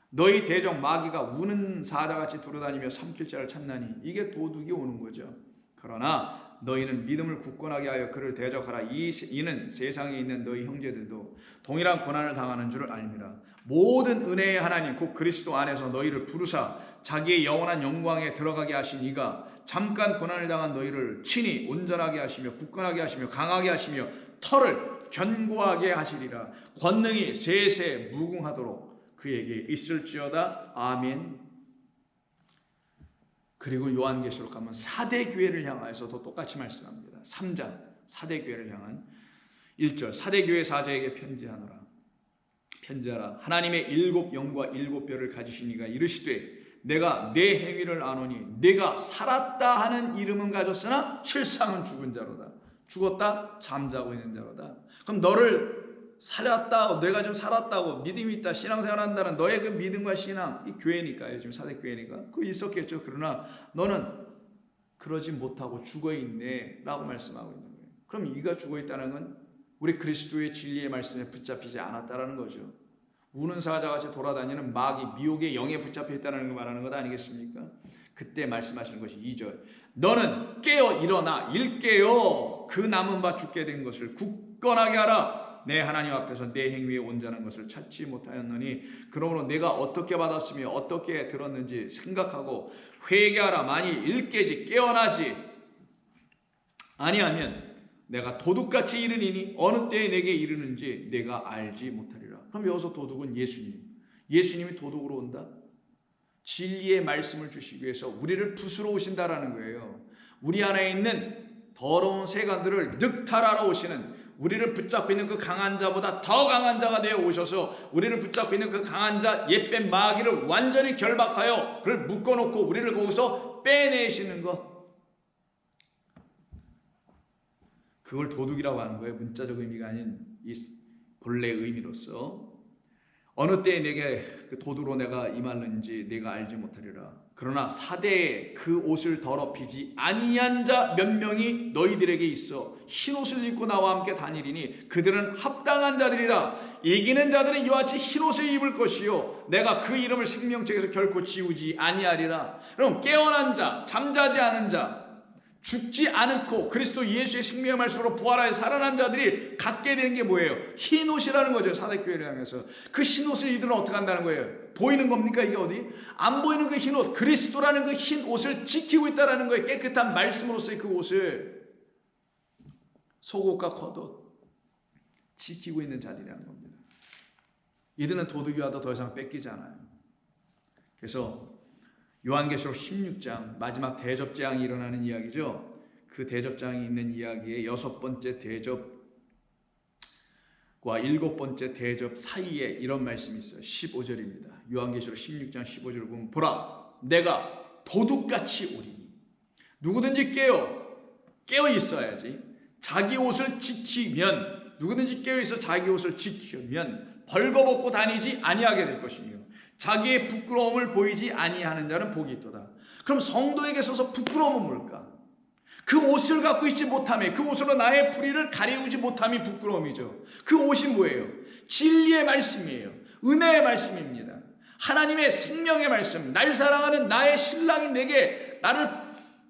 너희 대적 마귀가 우는 사자같이 두루다니며 삼킬 자를 찾나니 이게 도둑이 오는 거죠. 그러나 너희는 믿음을 굳건하게 하여 그를 대적하라. 이는 세상에 있는 너희 형제들도 동일한 고난을 당하는 줄을 알미라. 모든 은혜의 하나님 곧 그리스도 안에서 너희를 부르사 자기의 영원한 영광에 들어가게 하신 이가 잠깐 고난을 당한 너희를 친히 온전하게 하시며 굳건하게 하시며 강하게 하시며 털을 견고하게 하시리라. 권능이 세세 무궁하도록 그에게 있을지어다. 아멘. 그리고 요한계시록 가면 4대 교회를 향하여서도 똑같이 말씀합니다. 3장 4대 교회를 향한 1절. 4대 교회 사제에게 편지하노라. 편지하라. 하나님의 7 영과 7 뼈를 가지신 이가 이르시되 내가 내 행위를 아노니 내가 살았다 하는 이름은 가졌으나 실상은 죽은 자로다. 죽었다? 잠자고 있는 자로다. 그럼 너를 살았다, 내가 좀 살았다고 믿음이 있다, 신앙생활 한다는 너의 그 믿음과 신앙, 이 교회니까요. 지금 사대 교회니까. 그거 있었겠죠. 그러나 너는 그러지 못하고 죽어있네 라고 말씀하고 있는 거예요. 그럼 이가 죽어있다는 건 우리 그리스도의 진리의 말씀에 붙잡히지 않았다라는 거죠. 우는 사자같이 돌아다니는 마귀, 미혹의 영에 붙잡혀 있다는 걸 말하는 것 아니겠습니까? 그때 말씀하시는 것이 2절. 너는 깨어 일어나 일깨어 그 남은 바 죽게 된 것을 굳건하게 하라. 내 하나님 앞에서 내 행위에 온전한 것을 찾지 못하였느니 그러므로 내가 어떻게 받았으며 어떻게 들었는지 생각하고 회개하라. 만일 일깨지 깨어나지 아니하면 내가 도둑같이 이르니니 어느 때에 내게 이르는지 내가 알지 못하리라. 그럼 여기서 도둑은 예수님이 도둑으로 온다? 진리의 말씀을 주시기 위해서 우리를 부수러 오신다라는 거예요. 우리 안에 있는 더러운 세간들을 늑탈하러 오시는, 우리를 붙잡고 있는 그 강한 자보다 더 강한 자가 되어 오셔서 우리를 붙잡고 있는 그 강한 자 옛뱀 마귀를 완전히 결박하여 그를 묶어놓고 우리를 거기서 빼내시는 것, 그걸 도둑이라고 하는 거예요. 문자적 의미가 아닌 이 본래 의미로서. 어느 때에 내게 그 도둑으로 내가 임하는지 내가 알지 못하리라. 그러나 사대에 그 옷을 더럽히지 아니한 자 몇 명이 너희들에게 있어 흰 옷을 입고 나와 함께 다니리니 그들은 합당한 자들이다. 이기는 자들은 이와 같이 흰 옷을 입을 것이요 내가 그 이름을 생명책에서 결코 지우지 아니하리라. 그럼 깨어난 자, 잠자지 않은 자, 죽지 않고 그리스도 예수의 생명의 말씀으로 부활하여 살아난 자들이 갖게 되는 게 뭐예요? 흰 옷이라는 거죠. 사대교회를 향해서. 그 흰 옷을 이들은 어떻게 한다는 거예요? 보이는 겁니까? 이게 어디? 안 보이는 그 흰 옷, 그리스도라는 그 흰 옷을 지키고 있다는 거예요. 깨끗한 말씀으로서의 그 옷을, 속옷과 겉옷 지키고 있는 자들이라는 겁니다. 이들은 도둑이 와도 더 이상 뺏기지 않아요. 그래서 요한계시록 16장 마지막 대접재앙이 일어나는 이야기죠. 그 대접재앙이 있는 이야기의 6번째 대접과 7번째 대접 사이에 이런 말씀이 있어요. 15절입니다. 요한계시록 16장 15절을 보면 보라 내가 도둑같이 오리니. 누구든지 깨어 있어야지. 자기 옷을 지키면, 누구든지 깨어 있어 자기 옷을 지키면 벌거벗고 다니지 아니하게 될 것이며 자기의 부끄러움을 보이지 아니하는 자는 복이 있도다. 그럼 성도에게 있어서 부끄러움은 뭘까? 그 옷을 갖고 있지 못함에, 그 옷으로 나의 불의를 가리우지 못함이 부끄러움이죠. 그 옷이 뭐예요? 진리의 말씀이에요. 은혜의 말씀입니다. 하나님의 생명의 말씀, 날 사랑하는 나의 신랑이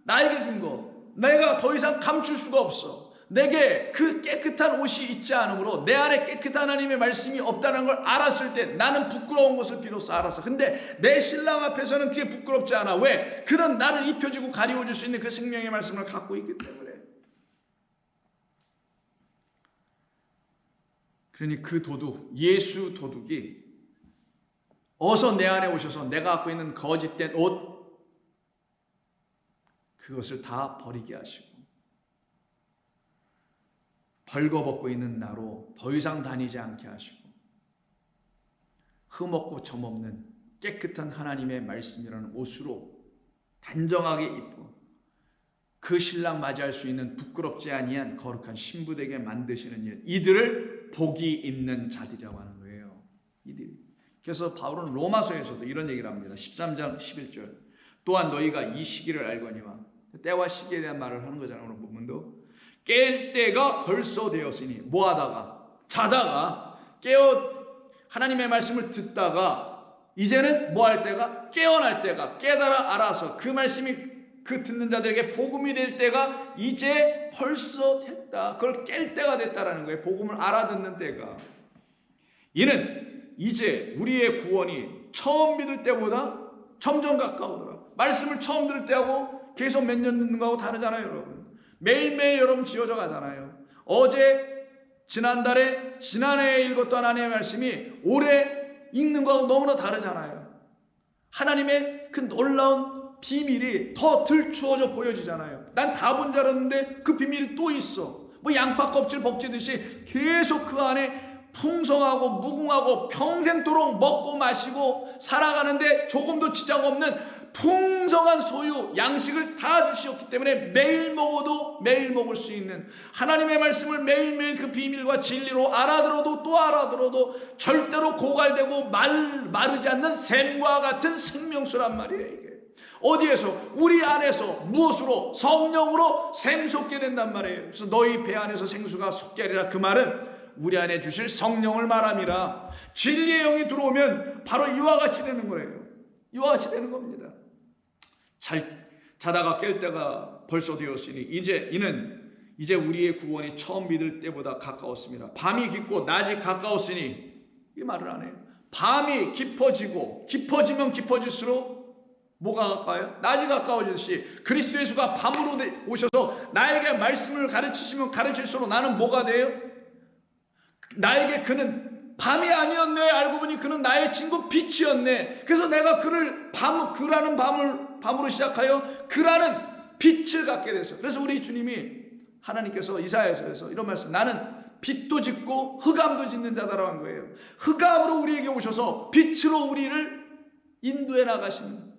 나에게 준 거, 내가 더 이상 감출 수가 없어. 내게 그 깨끗한 옷이 있지 않으므로 내 안에 깨끗한 하나님의 말씀이 없다는 걸 알았을 때 나는 부끄러운 것을 비로소 알았어. 근데 내 신랑 앞에서는 그게 부끄럽지 않아. 왜? 그런 나를 입혀주고 가리워줄 수 있는 그 생명의 말씀을 갖고 있기 때문에. 그러니 그 도둑, 예수 도둑이 어서 내 안에 오셔서 내가 갖고 있는 거짓된 옷, 그것을 다 버리게 하시고 벌거벗고 있는 나로 더 이상 다니지 않게 하시고 흠없고 점없는 깨끗한 하나님의 말씀이라는 옷으로 단정하게 입고 그 신랑 맞이할 수 있는 부끄럽지 아니한 거룩한 신부되게 만드시는 일, 이들을 복이 있는 자들이라고 하는 거예요. 이들이. 그래서 바울은 로마서에서도 이런 얘기를 합니다. 13장 11절. 또한 너희가 이 시기를 알거니와, 때와 시기에 대한 말을 하는 거잖아요. 오늘 본문도. 깰 때가 벌써 되었으니, 뭐하다가? 자다가 하나님의 말씀을 듣다가 이제는 뭐할 때가? 깨어날 때가, 깨달아 알아서 그 말씀이 그 듣는 자들에게 복음이 될 때가 이제 벌써 됐다. 그걸 깰 때가 됐다라는 거예요. 복음을 알아듣는 때가. 이는 이제 우리의 구원이 처음 믿을 때보다 점점 가까우더라. 말씀을 처음 들을 때하고 계속 몇 년 듣는 거하고 다르잖아요, 여러분. 매일매일 여러분 지어져 가잖아요. 어제, 지난해에 읽었던 하나님의 말씀이 올해 읽는 거하고 너무나 다르잖아요. 하나님의 그 놀라운 비밀이 더 들추어져 보여지잖아요. 난 다 본 줄 알았는데 그 비밀이 또 있어. 뭐 양파 껍질 벗기듯이 계속 그 안에 풍성하고 무궁하고 평생토록 먹고 마시고 살아가는데 조금도 지장 없는 풍성한 소유, 양식을 다 주시었기 때문에 매일 먹어도 매일 먹을 수 있는 하나님의 말씀을 매일매일 그 비밀과 진리로 알아들어도 또 알아들어도 절대로 고갈되고 마르지 않는 샘과 같은 생명수란 말이에요. 이게 어디에서? 우리 안에서 무엇으로? 성령으로 샘솟게 된단 말이에요. 그래서 너희 배 안에서 생수가 솟게 하리라. 그 말은 우리 안에 주실 성령을 말함이라. 진리의 영이 들어오면 바로 이와 같이 되는 거예요. 이와 같이 되는 겁니다. 자다가 깰 때가 벌써 되었으니 이제 우리의 구원이 처음 믿을 때보다 가까웠습니다. 밤이 깊고 낮이 가까웠으니, 이 말을 안 해요. 밤이 깊어지면 깊어질수록 뭐가 가까워요? 낮이 가까워지듯이 그리스도 예수가 밤으로 오셔서 나에게 말씀을 가르치시면 가르칠수록 나는 뭐가 돼요? 나에게 그는 밤이 아니었네. 알고 보니 그는 나의 친구 빛이었네. 그래서 내가 그라는 밤으로 시작하여 그라는 빛을 갖게 됐어. 그래서 우리 주님이 하나님께서 이사야서에서 이런 말씀, 나는 빛도 짓고 흑암도 짓는 자다라고 한 거예요. 흑암으로 우리에게 오셔서 빛으로 우리를 인도해 나가시는,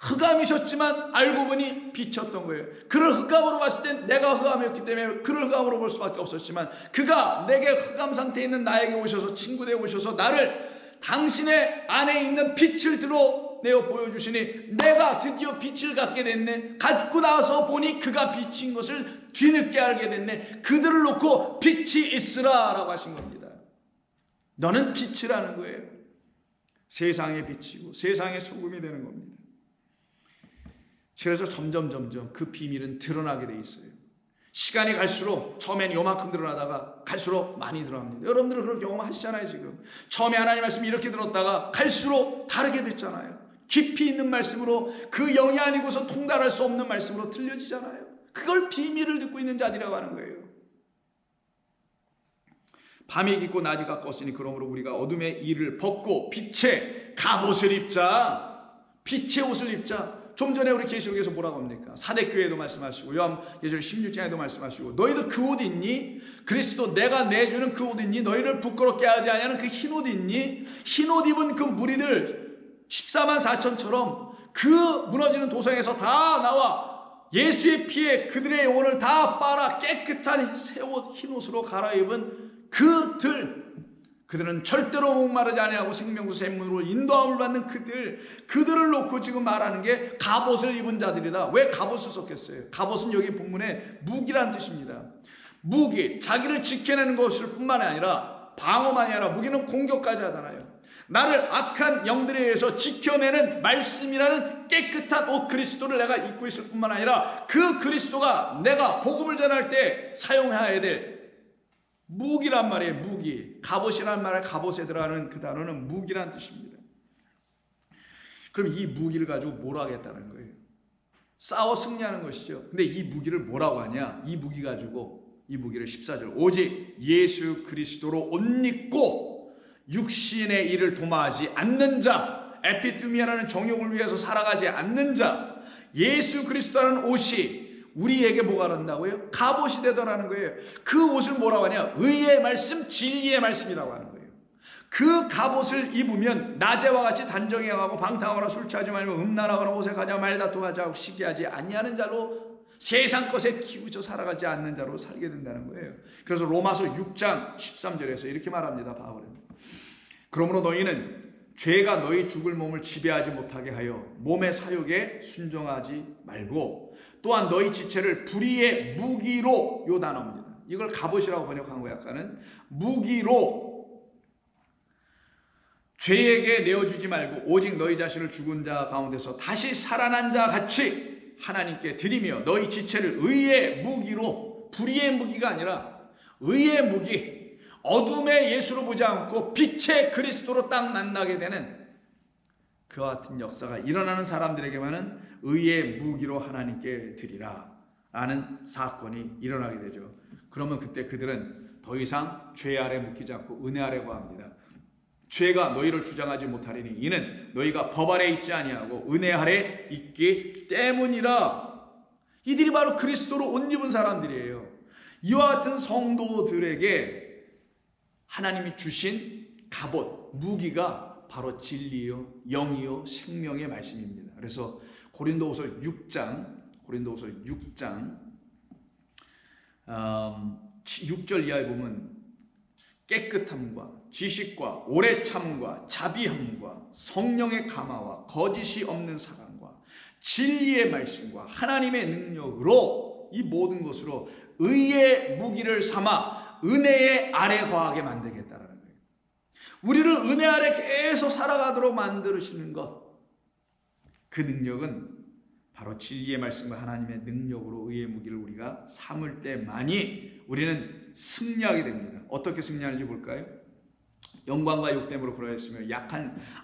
흑암이셨지만 알고 보니 빛이었던 거예요. 그를 흑암으로 봤을 땐 내가 흑암이었기 때문에 그를 흑암으로 볼 수밖에 없었지만, 그가 내게 흑암 상태에 있는 나에게 오셔서, 친구 되어 오셔서 나를 당신의 안에 있는 빛을 드러내어 보여주시니 내가 드디어 빛을 갖게 됐네. 갖고 나서 보니 그가 빛인 것을 뒤늦게 알게 됐네. 그들을 놓고 빛이 있으라 라고 하신 겁니다. 너는 빛이라는 거예요. 세상의 빛이고 세상의 소금이 되는 겁니다. 그래서 점점 그 비밀은 드러나게 돼 있어요. 시간이 갈수록 처음엔 요만큼 드러나다가 갈수록 많이 드러납니다. 여러분들은 그런 경험하시잖아요. 지금 처음에 하나님 말씀이 이렇게 들었다가 갈수록 다르게 됐잖아요. 깊이 있는 말씀으로, 그 영이 아니고서 통달할 수 없는 말씀으로 들려지잖아요. 그걸 비밀을 듣고 있는 자들이라고 하는 거예요. 밤이 깊고 낮이 가까웠으니 그러므로 우리가 어둠의 일을 벗고 빛의 갑옷을 입자. 빛의 옷을 입자. 좀 전에 우리 계시록에서 뭐라고 합니까? 사대교회도 말씀하시고 요한계시록 16장에도 말씀하시고, 너희도 그 옷 있니? 그리스도 내가 내주는 그 옷 있니? 너희를 부끄럽게 하지 아니하는 그 흰 옷 있니? 흰 옷 입은 그 무리들 14만 4천처럼 그 무너지는 도성에서 다 나와 예수의 피에 그들의 영혼을 다 빨아 깨끗한 새 옷, 흰 옷으로 갈아입은 그들은 절대로 목마르지 아니하고 생명수 샘문으로 인도함을 받는 그들을 놓고 지금 말하는 게 갑옷을 입은 자들이다. 왜 갑옷을 썼겠어요? 갑옷은 여기 본문에 무기란 뜻입니다. 무기, 자기를 지켜내는 것일 뿐만 아니라 방어만이 아니라 무기는 공격까지 하잖아요. 나를 악한 영들에 의해서 지켜내는 말씀이라는 깨끗한 옷 그리스도를 내가 입고 있을 뿐만 아니라 그 그리스도가 내가 복음을 전할 때 사용해야 될 무기란 말이에요. 무기. 갑옷이란 말에 갑옷에 들어가는 그 단어는 무기란 뜻입니다. 그럼 이 무기를 가지고 뭘 하겠다는 거예요? 싸워 승리하는 것이죠. 근데 이 무기를 뭐라고 하냐? 이 무기를 14절, 오직 예수 그리스도로 옷 입고 육신의 일을 도모하지 않는 자, 에피투미아라는 정욕을 위해서 살아가지 않는 자, 예수 그리스도라는 옷이 우리에게 뭐가 된다고요? 갑옷이 되더라는 거예요. 그 옷을 뭐라고 하냐? 의의 말씀, 진리의 말씀이라고 하는 거예요. 그 갑옷을 입으면 낮에와 같이 단정히 행하고 방탕하거나 술 취하지 말고 음란하거나 오색하지 말다툼하지 않고 시기하지 아니하는 자로, 세상 것에 기우쳐 살아가지 않는 자로 살게 된다는 거예요. 그래서 로마서 6장 13절에서 이렇게 말합니다. 바울은, 그러므로 너희는 죄가 너희 죽을 몸을 지배하지 못하게 하여 몸의 사욕에 순종하지 말고, 또한 너희 지체를 불의의 무기로, 요 단어입니다. 이걸 갑옷이라고 번역한 거예요. 약간은 무기로 죄에게 내어주지 말고 오직 너희 자신을 죽은 자 가운데서 다시 살아난 자 같이 하나님께 드리며 너희 지체를 의의 무기로, 불의의 무기가 아니라 의의 무기, 어둠의 예수로 보지 않고 빛의 그리스도로 딱 만나게 되는 그와 같은 역사가 일어나는 사람들에게만은 의의 무기로 하나님께 드리라 라는 사건이 일어나게 되죠. 그러면 그때 그들은 더 이상 죄 아래 묶이지 않고 은혜 아래 거합니다. 죄가 너희를 주장하지 못하리니 이는 너희가 법 아래 있지 아니하고 은혜 아래 있기 때문이라. 이들이 바로 그리스도로 옷 입은 사람들이에요. 이와 같은 성도들에게 하나님이 주신 갑옷, 무기가 바로 진리요, 영이요, 생명의 말씀입니다. 그래서 고린도후서 6장 6절 이하에 보면 깨끗함과 지식과 오래 참음과 자비함과 성령의 감화와 거짓이 없는 사랑과 진리의 말씀과 하나님의 능력으로 이 모든 것으로 의의 무기를 삼아 은혜의 아래 거하게 만들겠다라는 거예요. 우리를 은혜 아래 계속 살아가도록 만드시는 것, 그 능력은 바로 진리의 말씀과 하나님의 능력으로 의의 무기를 우리가 삼을 때만이 우리는 승리하게 됩니다. 어떻게 승리하는지 볼까요? 영광과 욕됨으로 그러했으며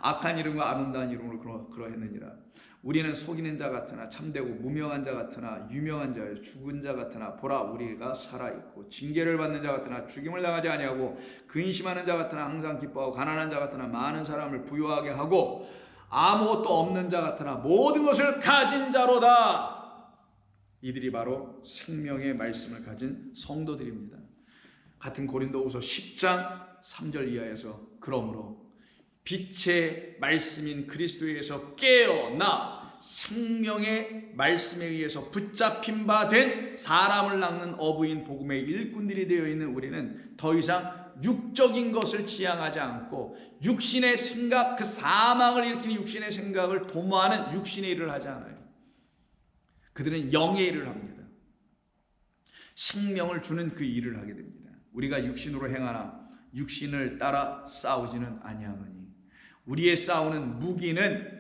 악한 이름과 아름다운 이름으로 그러했느니라. 우리는 속이는 자 같으나 참되고 무명한 자 같으나 유명한 자여 죽은 자 같으나 보라 우리가 살아있고 징계를 받는 자 같으나 죽임을 당하지 아니하고 근심하는 자 같으나 항상 기뻐하고 가난한 자 같으나 많은 사람을 부유하게 하고 아무것도 없는 자 같으나 모든 것을 가진 자로다. 이들이 바로 생명의 말씀을 가진 성도들입니다. 같은 고린도후서 10장 3절 이하에서 그러므로 빛의 말씀인 그리스도에서 깨어나 생명의 말씀에 의해서 붙잡힌 바 된 사람을 낚는 어부인 복음의 일꾼들이 되어 있는 우리는 더 이상 육적인 것을 지향하지 않고 육신의 생각, 그 사망을 일으키는 육신의 생각을 도모하는 육신의 일을 하지 않아요. 그들은 영의 일을 합니다. 생명을 주는 그 일을 하게 됩니다. 우리가 육신으로 행하나 육신을 따라 싸우지는 아니하노니. 우리의 싸우는 무기는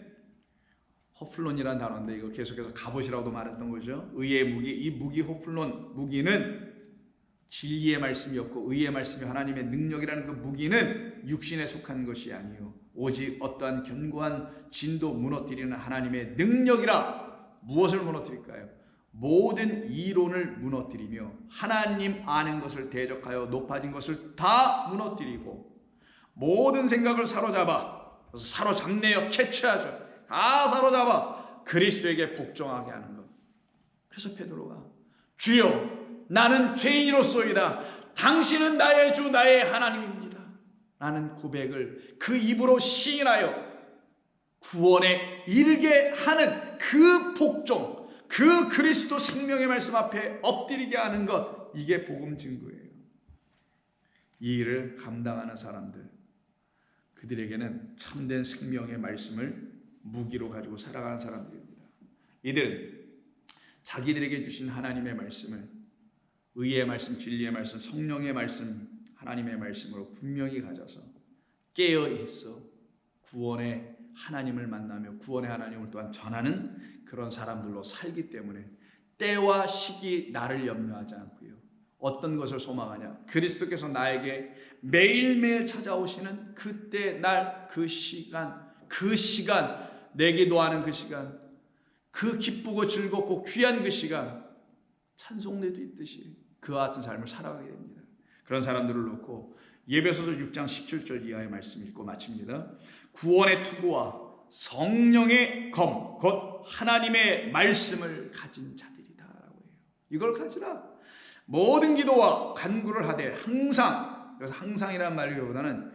호플론이라는 단어인데 이걸 계속해서 갑옷이라고도 말했던 거죠. 의의 무기, 이 무기 호플론 무기는 진리의 말씀이었고 의의 말씀이 하나님의 능력이라는 그 무기는 육신에 속한 것이 아니요 오직 어떠한 견고한 진도 무너뜨리는 하나님의 능력이라. 무엇을 무너뜨릴까요? 모든 이론을 무너뜨리며 하나님 아는 것을 대적하여 높아진 것을 다 무너뜨리고 모든 생각을 사로잡네요. 캐치하죠. 다 사로잡아 그리스도에게 복종하게 하는 것. 그래서 베드로가 주여 나는 죄인으로소이다. 당신은 나의 주 나의 하나님입니다. 라는 고백을 그 입으로 시인하여 구원에 이르게 하는 그 복종, 그 그리스도 생명의 말씀 앞에 엎드리게 하는 것, 이게 복음 증거예요. 이 일을 감당하는 사람들, 그들에게는 참된 생명의 말씀을 무기로 가지고 살아가는 사람들입니다. 이들은 자기들에게 주신 하나님의 말씀을 의의 말씀, 진리의 말씀, 성령의 말씀, 하나님의 말씀으로 분명히 가져서 깨어있어 구원의 하나님을 만나며 구원의 하나님을 또한 전하는 그런 사람들로 살기 때문에 때와 시기 나를 염려하지 않고요. 어떤 것을 소망하냐? 그리스도께서 나에게 매일매일 찾아오시는 그때 날 그 시간 내게 노하는 그 시간, 그 기쁘고 즐겁고 귀한 그 시간, 찬송대도 있듯이 그와 같은 삶을 살아가게 됩니다. 그런 사람들을 놓고 예배소서 6장 17절 이하의 말씀 읽고 마칩니다. 구원의 투구와 성령의 검, 곧 하나님의 말씀을 가진 자들이다 라고 해요. 이걸 가지라. 모든 기도와 간구를 하되 항상, 그래서 항상이라는 말보다는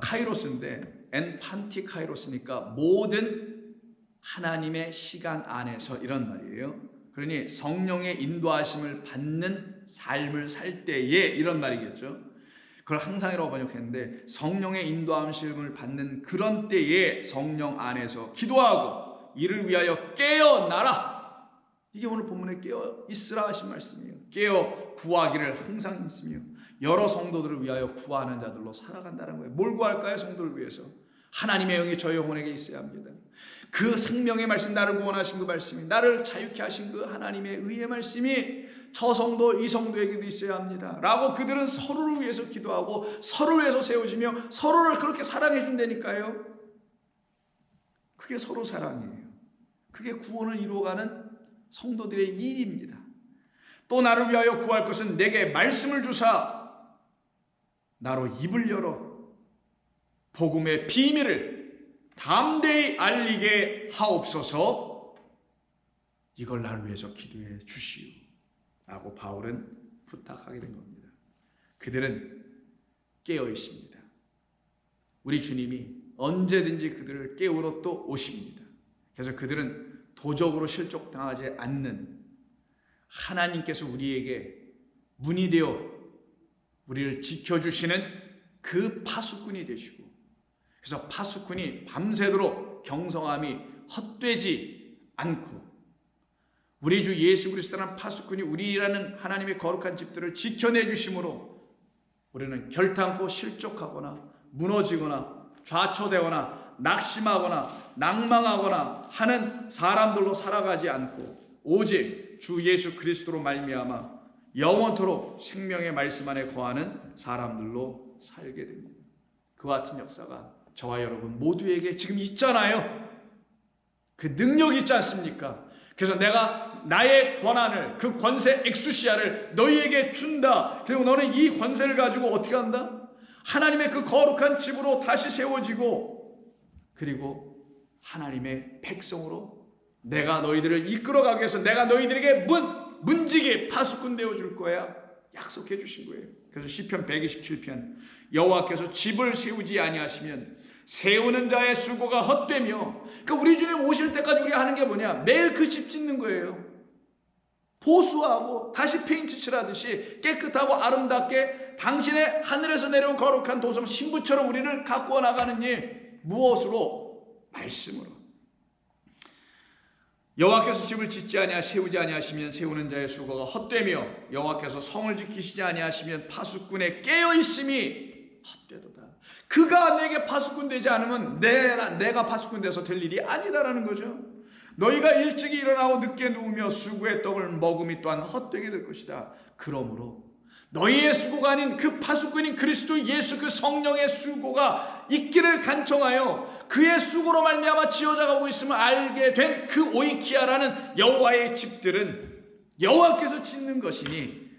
카이로스인데 엔판티 카이로스니까 모든 하나님의 시간 안에서 이런 말이에요. 그러니 성령의 인도하심을 받는 삶을 살 때에 이런 말이겠죠. 그걸 항상이라고 번역했는데 성령의 인도하심을 받는 그런 때에 성령 안에서 기도하고 이를 위하여 깨어나라. 이게 오늘 본문에 깨어 있으라 하신 말씀이에요. 깨어 구하기를 항상 있으며 여러 성도들을 위하여 구하는 자들로 살아간다는 거예요. 뭘 구할까요? 성도를 위해서. 하나님의 영이 저 영혼에게 있어야 합니다. 그 생명의 말씀, 나를 구원하신 그 말씀이, 나를 자유케 하신 그 하나님의 의의 말씀이 저 성도 이 성도에게도 있어야 합니다 라고 그들은 서로를 위해서 기도하고 서로를 위해서 세워지며 서로를 그렇게 사랑해 준다니까요. 그게 서로 사랑이에요. 그게 구원을 이루어가는 성도들의 일입니다. 또 나를 위하여 구할 것은 내게 말씀을 주사 나로 입을 열어 복음의 비밀을 담대히 알리게 하옵소서. 이걸 나를 위해서 기도해 주시오 라고 바울은 부탁하게 된 겁니다. 그들은 깨어 있습니다. 우리 주님이 언제든지 그들을 깨우러 또 오십니다. 그래서 그들은 도적으로 실족당하지 않는 하나님께서 우리에게 문이 되어 우리를 지켜주시는 그 파수꾼이 되시고, 그래서 파수꾼이 밤새도록 경성함이 헛되지 않고, 우리 주 예수 그리스도라는 파수꾼이 우리라는 하나님의 거룩한 집들을 지켜내 주심으로 우리는 결탄코 실족하거나 무너지거나 좌초되거나 낙심하거나 낭망하거나 하는 사람들로 살아가지 않고, 오직 주 예수 그리스도로 말미암아 영원토록 생명의 말씀 안에 거하는 사람들로 살게 됩니다. 그와 같은 역사가 저와 여러분 모두에게 지금 있잖아요. 그 능력이 있지 않습니까? 그래서 내가 나의 권한을, 그 권세 엑수시아를 너희에게 준다. 그리고 너는 이 권세를 가지고 어떻게 한다? 하나님의 그 거룩한 집으로 다시 세워지고, 그리고 하나님의 백성으로 내가 너희들을 이끌어가기 위해서 내가 너희들에게 문지기 파수꾼 되어줄 거야. 약속해 주신 거예요. 그래서 시편 127편, 여호와께서 집을 세우지 아니하시면 세우는 자의 수고가 헛되며, 그러니까 우리 주님 오실 때까지 우리가 하는 게 뭐냐? 매일 그 집 짓는 거예요. 보수하고 다시 페인트 칠하듯이 깨끗하고 아름답게 당신의 하늘에서 내려온 거룩한 도성 신부처럼 우리를 가꾸어 나가는 일, 무엇으로? 말씀으로. 여호와께서 집을 짓지 아니하 세우지 아니하시면 세우는 자의 수고가 헛되며, 여호와께서 성을 지키시지 아니하시면 파수꾼의 깨어있음이 헛되도다. 그가 내게 파수꾼 되지 않으면 내가 파수꾼 돼서 될 일이 아니다라는 거죠. 너희가 일찍이 일어나고 늦게 누우며 수고의 떡을 먹음이 또한 헛되게 될 것이다. 그러므로 너희의 수고가 아닌 그 파수꾼인 그리스도 예수, 그 성령의 수고가 있기를 간청하여 그의 수고로 말미암아 지어져가고 있음을 알게 된 그 오이키아라는 여호와의 집들은 여호와께서 짓는 것이니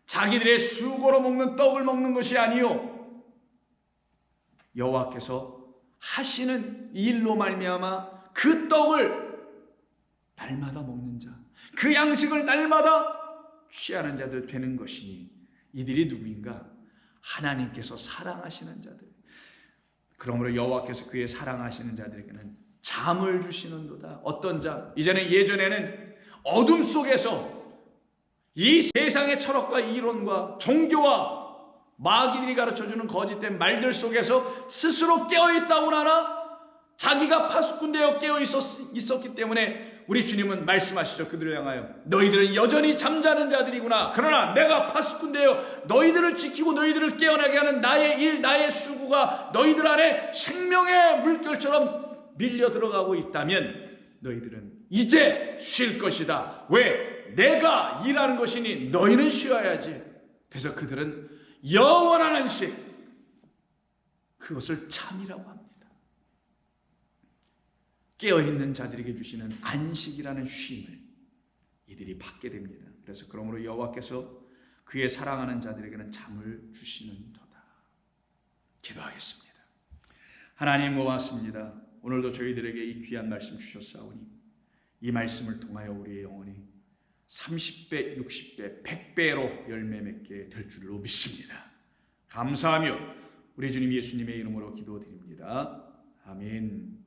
자기들의 수고로 먹는 떡을 먹는 것이 아니요 여호와께서 하시는 일로 말미암아 그 떡을 날마다 먹는 자, 그 양식을 날마다 취하는 자들 되는 것이니, 이들이 누구인가? 하나님께서 사랑하시는 자들. 그러므로 여호와께서 그의 사랑하시는 자들에게는 잠을 주시는도다. 어떤 잠? 예전에는 어둠 속에서 이 세상의 철학과 이론과 종교와 마귀들이 가르쳐주는 거짓된 말들 속에서 스스로 깨어있다고 하나 자기가 파수꾼 되어 깨어있었기 때문에 우리 주님은 말씀하시죠. 그들을 향하여 너희들은 여전히 잠자는 자들이구나. 그러나 내가 파수꾼 되어 너희들을 지키고 너희들을 깨어나게 하는 나의 일, 나의 수고가 너희들 안에 생명의 물결처럼 밀려 들어가고 있다면 너희들은 이제 쉴 것이다. 왜? 내가 일하는 것이니 너희는 쉬어야지. 그래서 그들은 영원한 안식, 그것을 잠이라고 합니다. 깨어있는 자들에게 주시는 안식이라는 쉼을 이들이 받게 됩니다. 그래서 그러므로 여호와께서 그의 사랑하는 자들에게는 잠을 주시는도다. 기도하겠습니다. 하나님 고맙습니다. 오늘도 저희들에게 이 귀한 말씀 주셨사오니 이 말씀을 통하여 우리의 영혼이 30배, 60배, 100배로 열매 맺게 될 줄로 믿습니다. 감사하며 우리 주님 예수님의 이름으로 기도드립니다. 아멘.